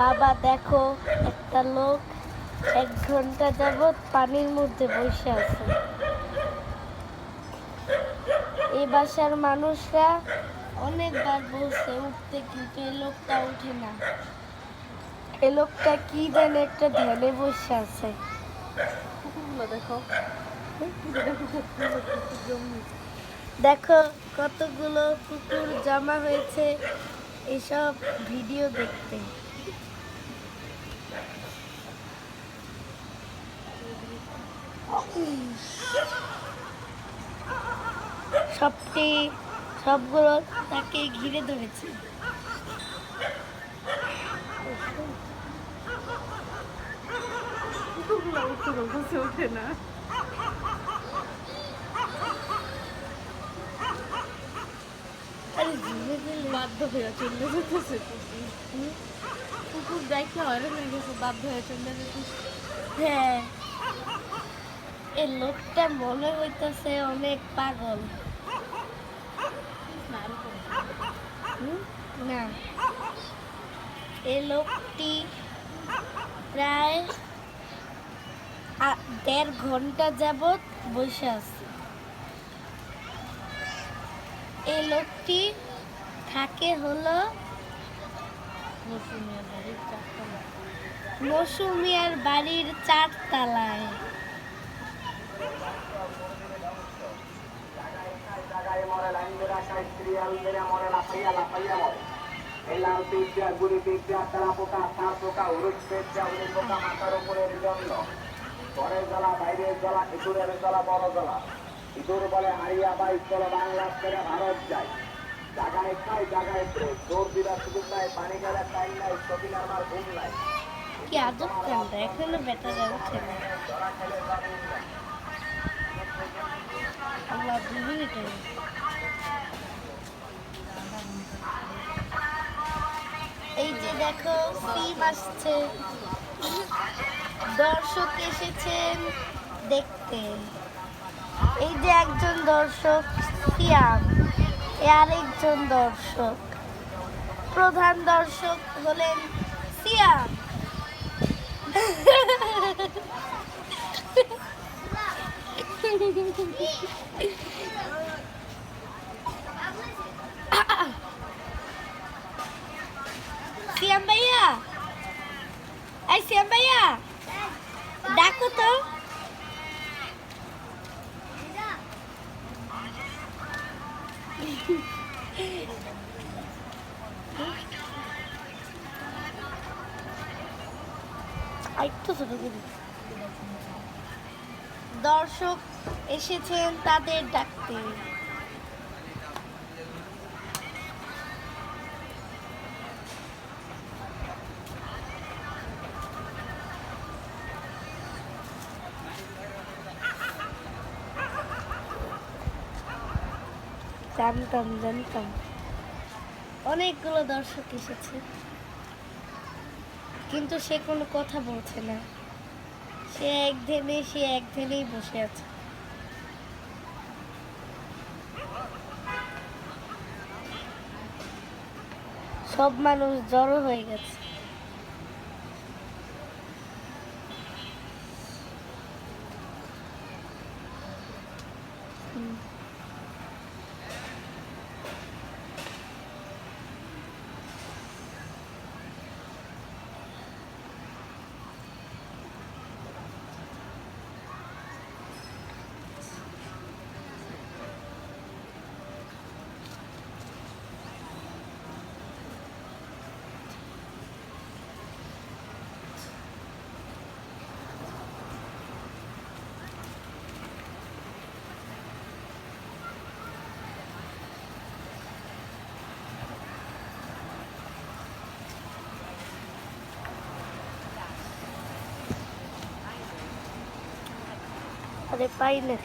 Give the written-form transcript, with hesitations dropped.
বাবা দেখো, একটা লোক 1 ঘন্টা যাবৎ পানির মধ্যে বসে আছে। এই বাসার মানুষরা অনেকবার বলছে উঠতে, কিন্তু এই লোকটা উঠে না। এই লোকটা কি জানে একটা ধ্যানে বসে আছে। দেখো কতগুলো কুকুর জমা হয়েছে এসব ভিডিও দেখতে। সবগুলো তাকে ঘিরে ধরেছে। ওঠে না। বাধ্য হয়ে চলে যেতেছে কুকুর দেখে হয়রান হয়ে গেছে, বাধ্য হয়ে চলে যেতেছে। হ্যাঁ, এই লোকটা মনে হইতেছে অনেক পাগল। না, এই লোকটি প্রায় 1.5 ঘন্টা যাবৎ বসে আছে। এই লোকটি থাকে হলো মৌসুমিয়ার বাড়ির 4 তলায়। ঘরের জ্বালা, বাইরের জ্বালা, ইঁদুরের জ্বালা, বড় জ্বালা। ইঁদুর বলে হারিয়া বাই চলো বাংলা ছেড়ে ভারত যাই। জায়গায় খাই জায়গায় জোর দিলা সুযোগ নাই, পানি গেলে টাইম নাই, ছবি আমার ঘুম নাই। কি আজব কাণ্ড, এখনো বেটারা উঠে না। আল্লাহ, 2 মিনিট হয়ে গেছে। এই যে দেখো সিম আসছে, দর্শক এসেছেন দেখতে। এই যে একজন দর্শক সিয়াম, আরেকজন দর্শক, প্রধান দর্শক হলেন সিয়াম। সিয়াম ভাইয়া, এই সিয়াম ভাইয়া ডাকো তো। দর্শক এসেছেন তাদের ডাকতে। জানতাম অনেকগুলো দর্শক এসেছে, কিন্তু সে কোনো কথা বলছে না। সে এক ধ্যানেই বসে আছে। সব মানুষ জড়ো হয়ে গেছে। আরে পাই না।